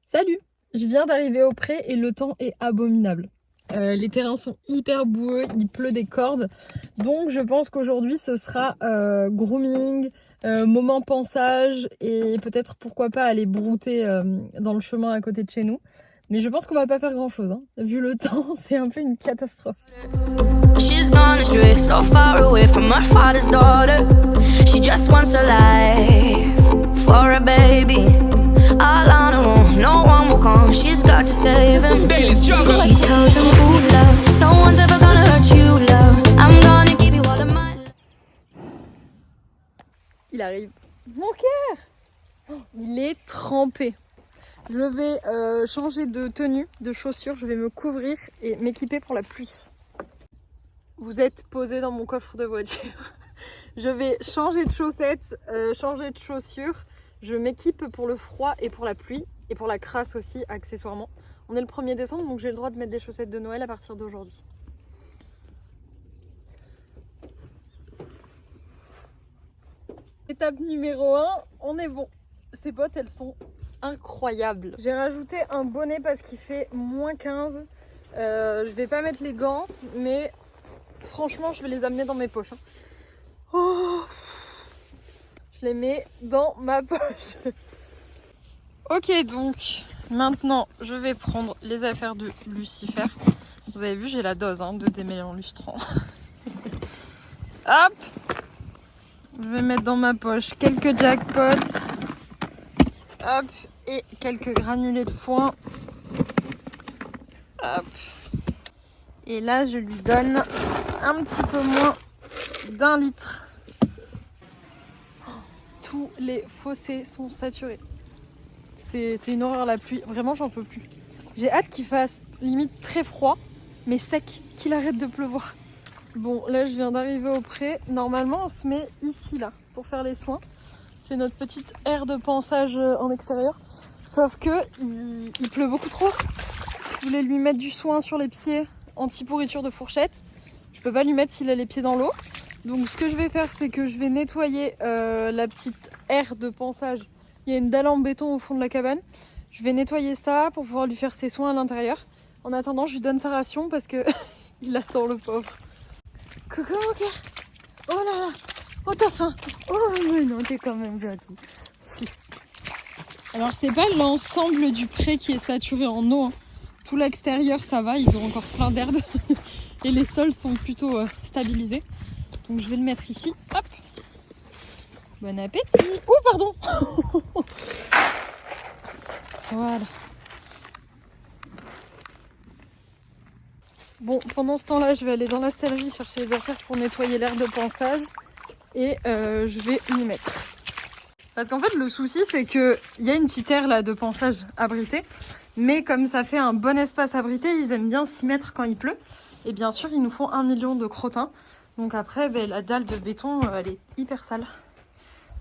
Salut! Je viens d'arriver au pré et le temps est abominable. Les terrains sont hyper boueux, il pleut des cordes. Donc je pense qu'aujourd'hui ce sera grooming, moment pansage et peut-être pourquoi pas aller brouter dans le chemin à côté de chez nous. Mais je pense qu'on va pas faire grand chose, hein. Vu le temps, c'est un peu une catastrophe. She's gone astray, so far away from her father's daughter. She just wants a life for a baby. All on her own, no one will come. She's got to save him. Daily struggle. She tells him, ooh, love, no one's ever gonna hurt you, love. I'm gonna give you all of my love. Il arrive. Mon cœur! Il est trempé. Je vais changer de tenue, de chaussures, je vais me couvrir et m'équiper pour la pluie. Vous êtes posé dans mon coffre de voiture. Je vais changer de chaussettes, changer de chaussures. Je m'équipe pour le froid et pour la pluie et pour la crasse aussi accessoirement. On est le 1er décembre donc j'ai le droit de mettre des chaussettes de Noël à partir d'aujourd'hui. Étape numéro 1, on est bon. Ces bottes elles sont incroyables. J'ai rajouté un bonnet parce qu'il fait -15. Je vais pas mettre les gants mais franchement je vais les amener dans mes poches. Oh, je les mets dans ma poche. Ok, donc maintenant je vais prendre les affaires de Lucifer. Vous avez vu, j'ai la dose de démêlant lustrant. Hop, je vais mettre dans ma poche quelques jackpots. Hop, et quelques granulés de foin. Hop. Et là, je lui donne un petit peu moins d'1 litre. Tous les fossés sont saturés. C'est une horreur la pluie. Vraiment, j'en peux plus. J'ai hâte qu'il fasse limite très froid, mais sec, qu'il arrête de pleuvoir. Bon, là, je viens d'arriver au pré. Normalement, on se met ici, là, pour faire les soins. C'est notre petite aire de pansage en extérieur. Sauf que il pleut beaucoup trop. Je voulais lui mettre du soin sur les pieds, anti-pourriture de fourchette. Je peux pas lui mettre s'il a les pieds dans l'eau. Donc ce que je vais faire, c'est que je vais nettoyer la petite aire de pansage. Il y a une dalle en béton au fond de la cabane. Je vais nettoyer ça pour pouvoir lui faire ses soins à l'intérieur. En attendant, je lui donne sa ration parce que il attend, le pauvre. Coucou mon cœur. Oh là là. Oh t'as faim. Oh mais non, t'es quand même gentil. Alors c'est pas l'ensemble du pré qui est saturé en eau. Tout l'extérieur ça va, ils ont encore plein d'herbe. Et les sols sont plutôt stabilisés. Donc je vais le mettre ici. Hop. Bon appétit. Oh pardon. Voilà. Bon, pendant ce temps-là, je vais aller dans la stellerie chercher les affaires pour nettoyer l'aire de pansage. Et je vais m'y mettre. Parce qu'en fait, le souci, c'est qu'il y a une petite aire là de pansage abritée. Mais comme ça fait un bon espace abrité, ils aiment bien s'y mettre quand il pleut. Et bien sûr, ils nous font 1 million de crottins. Donc après, la dalle de béton, elle est hyper sale.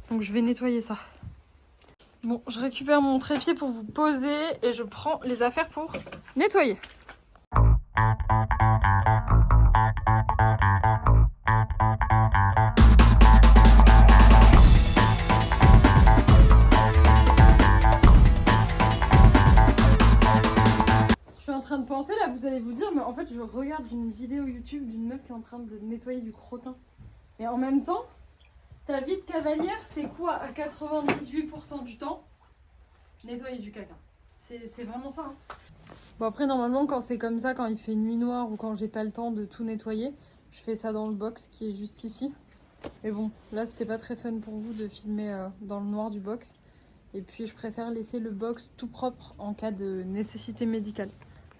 Donc je vais nettoyer ça. Bon, je récupère mon trépied pour vous poser et je prends les affaires pour nettoyer. Je suis en train de penser là, vous allez vous dire, mais en fait je regarde une vidéo YouTube d'une meuf qui est en train de nettoyer du crottin. Et en même temps, ta vie de cavalière, c'est quoi à 98% du temps? Nettoyer du caca. C'est vraiment ça. Bon après normalement quand c'est comme ça, quand il fait nuit noire ou quand j'ai pas le temps de tout nettoyer, je fais ça dans le box qui est juste ici. Mais bon, là c'était pas très fun pour vous de filmer dans le noir du box. Et puis je préfère laisser le box tout propre en cas de nécessité médicale.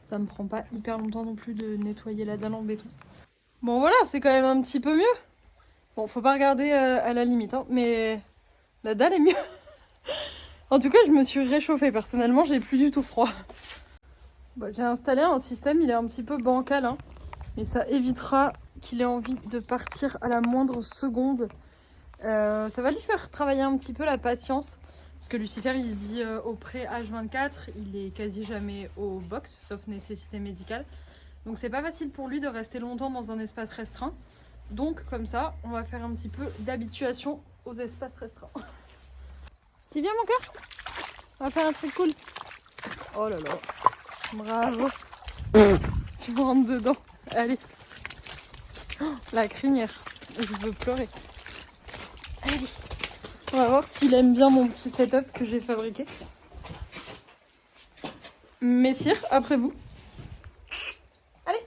Ça me prend pas hyper longtemps non plus de nettoyer la dalle en béton. Bon voilà, c'est quand même un petit peu mieux. Bon, faut pas regarder à la limite, mais la dalle est mieux. En tout cas, je me suis réchauffée. Personnellement, j'ai plus du tout froid. Bon, j'ai installé un système, il est un petit peu bancal, mais ça évitera qu'il ait envie de partir à la moindre seconde. Ça va lui faire travailler un petit peu la patience. Parce que Lucifer, il vit au pré H24, il est quasi jamais au box, sauf nécessité médicale. Donc c'est pas facile pour lui de rester longtemps dans un espace restreint. Donc comme ça, on va faire un petit peu d'habituation aux espaces restreints. Tu viens mon cœur? On va faire un truc cool. Oh là là. Bravo. Tu rentres dedans. Allez. Oh, la crinière. Je veux pleurer. Allez. On va voir s'il aime bien mon petit setup que j'ai fabriqué. Messire, après vous. Allez.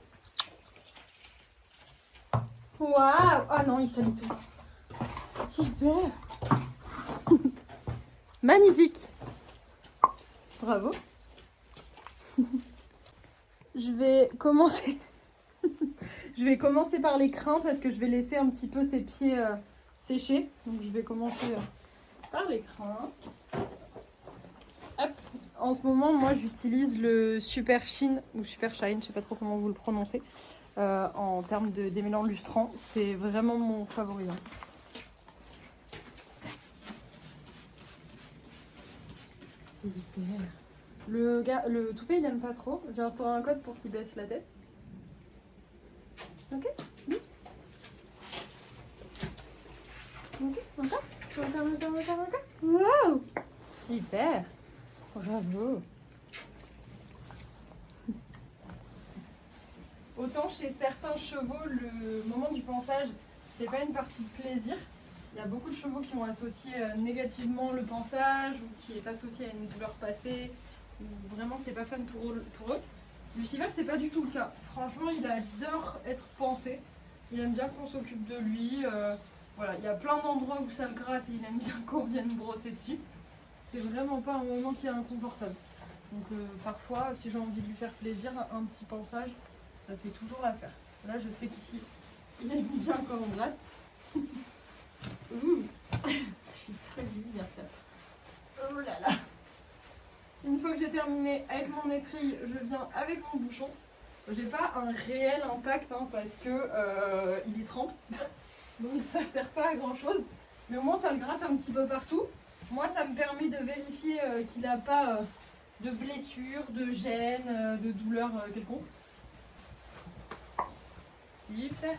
Waouh. Ah non, il salit tout. Super. Magnifique. Bravo. Je vais commencer. Je vais commencer par les crins parce que je vais laisser un petit peu ses pieds sécher. Donc je vais commencer par les crins. Hop. En ce moment, moi j'utilise le Super Shine ou Super Shine, je sais pas trop comment vous le prononcez, en termes de démêlant lustrant. C'est vraiment mon favori. Hein. Super. Le toupet il aime pas trop. J'ai instauré un code pour qu'il baisse la tête. Ok, bis. Ok, encore. Wow. Super. Bravo. Autant chez certains chevaux, le moment du pansage, c'est pas une partie de plaisir. Il y a beaucoup de chevaux qui vont associer négativement le pansage ou qui est associé à une douleur passée ou vraiment c'était pas fun pour eux. Lucifer, c'est pas du tout le cas. Franchement, il adore être pansé. Il aime bien qu'on s'occupe de lui. Voilà, il y a plein d'endroits où ça le gratte et il aime bien qu'on vienne brosser dessus. C'est vraiment pas un moment qui est inconfortable. Donc parfois, si j'ai envie de lui faire plaisir, un petit pansage, ça fait toujours l'affaire. Là, je sais qu'ici, il aime bien quand on gratte. Ouh, c'est très bien ça. Oh là là. Une fois que j'ai terminé avec mon étrille, je viens avec mon bouchon. J'ai pas un réel impact hein, parce que il est trempe, donc ça sert pas à grand chose. Mais au moins ça le gratte un petit peu partout. Moi ça me permet de vérifier qu'il n'a pas de blessures, de gêne, de douleur quelconque. Super.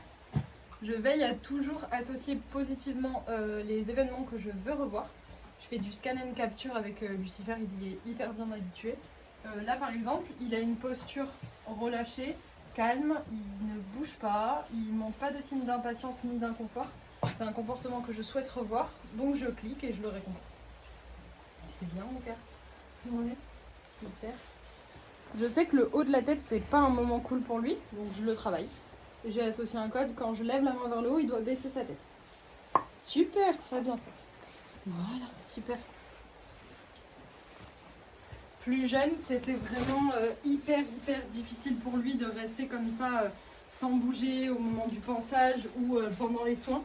Je veille à toujours associer positivement les événements que je veux revoir. Je fais du scan and capture avec Lucifer, il y est hyper bien habitué. Là par exemple, il a une posture relâchée, calme, il ne bouge pas, il ne montre pas de signe d'impatience ni d'inconfort. C'est un comportement que je souhaite revoir, donc je clique et je le récompense. C'est bien mon père. Ouais, super. Je sais que le haut de la tête, c'est pas un moment cool pour lui, donc je le travaille. J'ai associé un code, quand je lève la main vers le haut, il doit baisser sa tête. Super, très bien ça. Voilà, super. Plus jeune, c'était vraiment hyper difficile pour lui de rester comme ça sans bouger au moment du pansage ou pendant les soins.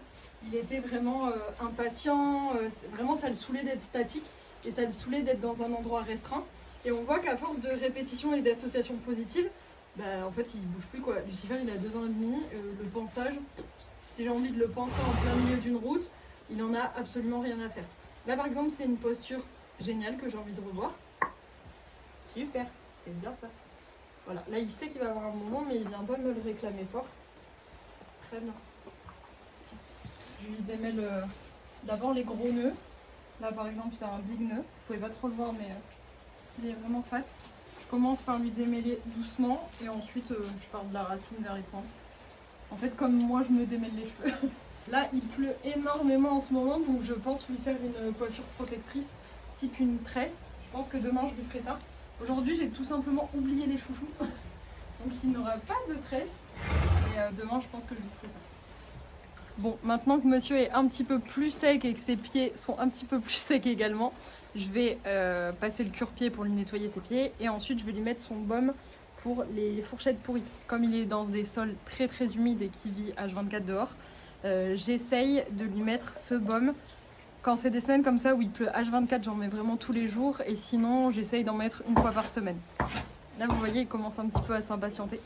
Il était vraiment impatient, vraiment ça le saoulait d'être statique et ça le saoulait d'être dans un endroit restreint. Et on voit qu'à force de répétition et d'associations positives, bah, en fait il bouge plus quoi. Lucifer il a 2 ans et demi, le pansage, si j'ai envie de le panser en plein milieu d'une route, il n'en a absolument rien à faire. Là par exemple c'est une posture géniale que j'ai envie de revoir. Super, c'est bien ça. Voilà, là il sait qu'il va avoir un moment mais il vient pas me le réclamer fort. Très bien. Je lui démêle d'abord les gros nœuds. Là par exemple c'est un big nœud, vous pouvez pas trop le voir mais il est vraiment fat. Je commence par lui démêler doucement et ensuite je pars de la racine vers les pointes. En fait comme moi je me démêle les cheveux. Là il pleut énormément en ce moment donc je pense lui faire une coiffure protectrice type une tresse. Je pense que demain je lui ferai ça. Aujourd'hui j'ai tout simplement oublié les chouchous. Donc il n'aura pas de tresse. Et demain je pense que je lui ferai ça. Bon, maintenant que monsieur est un petit peu plus sec et que ses pieds sont un petit peu plus secs également, je vais passer le cure-pied pour lui nettoyer ses pieds et ensuite je vais lui mettre son baume pour les fourchettes pourries. Comme il est dans des sols très humides et qu'il vit H24 dehors, j'essaye de lui mettre ce baume. Quand c'est des semaines comme ça où il pleut H24, j'en mets vraiment tous les jours et sinon j'essaye d'en mettre une fois par semaine. Là vous voyez, il commence un petit peu à s'impatienter,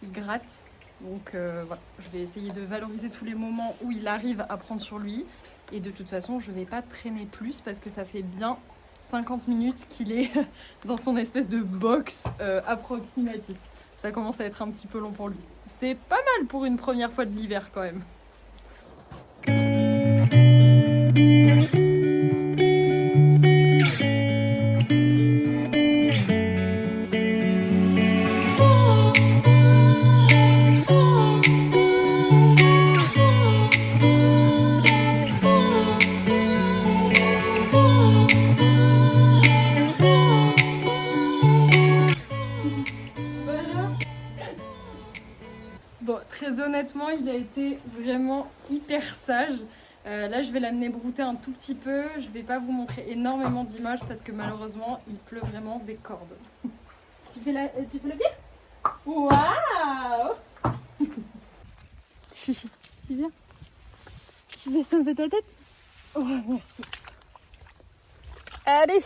il gratte. Donc voilà, je vais essayer de valoriser tous les moments où il arrive à prendre sur lui. Et de toute façon, je ne vais pas traîner plus parce que ça fait bien 50 minutes qu'il est dans son espèce de box approximatif. Ça commence à être un petit peu long pour lui. C'était pas mal pour une première fois de l'hiver quand même. Très honnêtement, il a été vraiment hyper sage. Là, je vais l'amener brouter un tout petit peu. Je vais pas vous montrer énormément d'images parce que malheureusement, il pleut vraiment des cordes. Tu fais le pied? Waouh! Tu viens? Tu baisses un peu ta tête? Oh, merci. Allez!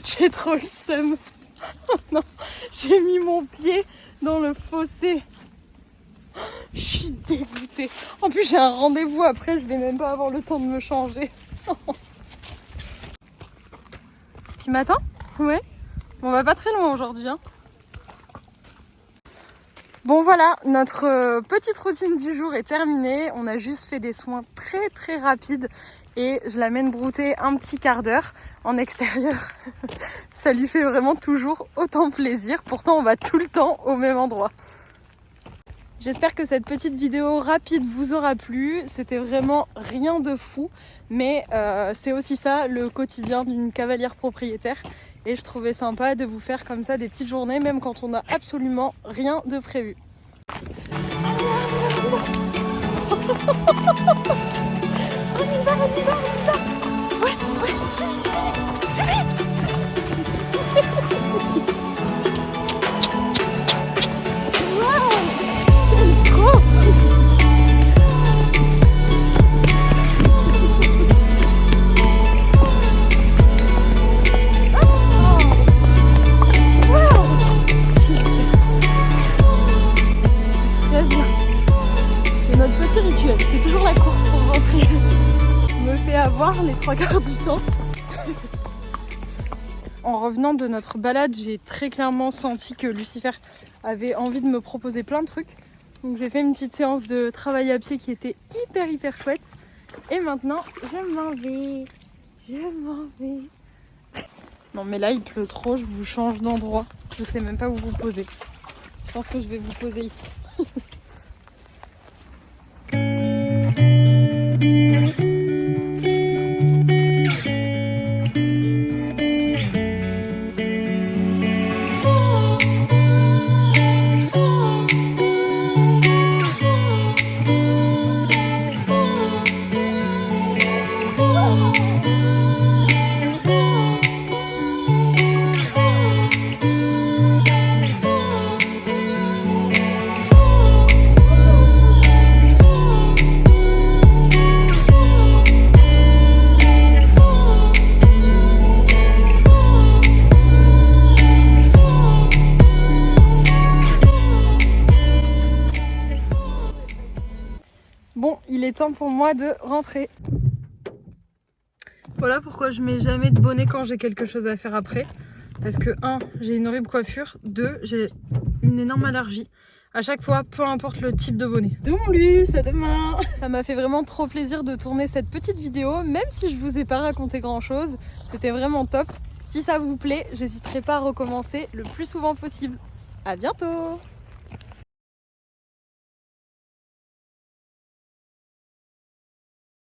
J'ai trop le seum. Oh non, j'ai mis mon pied dans le fossé. Je suis dégoûtée. En plus, j'ai un rendez-vous après, je vais même pas avoir le temps de me changer. Tu m'attends? Ouais. Bon, on va pas très loin aujourd'hui, hein. Bon voilà, notre petite routine du jour est terminée. On a juste fait des soins très très rapides et je l'amène brouter un petit quart d'heure en extérieur. Ça lui fait vraiment toujours autant plaisir. Pourtant, on va tout le temps au même endroit. J'espère que cette petite vidéo rapide vous aura plu. C'était vraiment rien de fou, mais c'est aussi ça le quotidien d'une cavalière propriétaire. Et je trouvais sympa de vous faire comme ça des petites journées, même quand on n'a absolument rien de prévu. C'est toujours la course pour rentrer. Je me fais avoir les 3/4 du temps. En revenant de notre balade, j'ai très clairement senti que Lucifer avait envie de me proposer plein de trucs. Donc j'ai fait une petite séance de travail à pied qui était hyper chouette. Et maintenant, je m'en vais. Non mais là il pleut trop, je vous change d'endroit. Je sais même pas où vous poser. Je pense que je vais vous poser ici. Bon, il est temps pour moi de rentrer. Voilà pourquoi je mets jamais de bonnet quand j'ai quelque chose à faire après. Parce que 1, j'ai une horrible coiffure. 2, j'ai une énorme allergie. À chaque fois, peu importe le type de bonnet. De mon Luce, à demain. Ça m'a fait vraiment trop plaisir de tourner cette petite vidéo. Même si je vous ai pas raconté grand chose. C'était vraiment top. Si ça vous plaît, j'hésiterai pas à recommencer le plus souvent possible. À bientôt!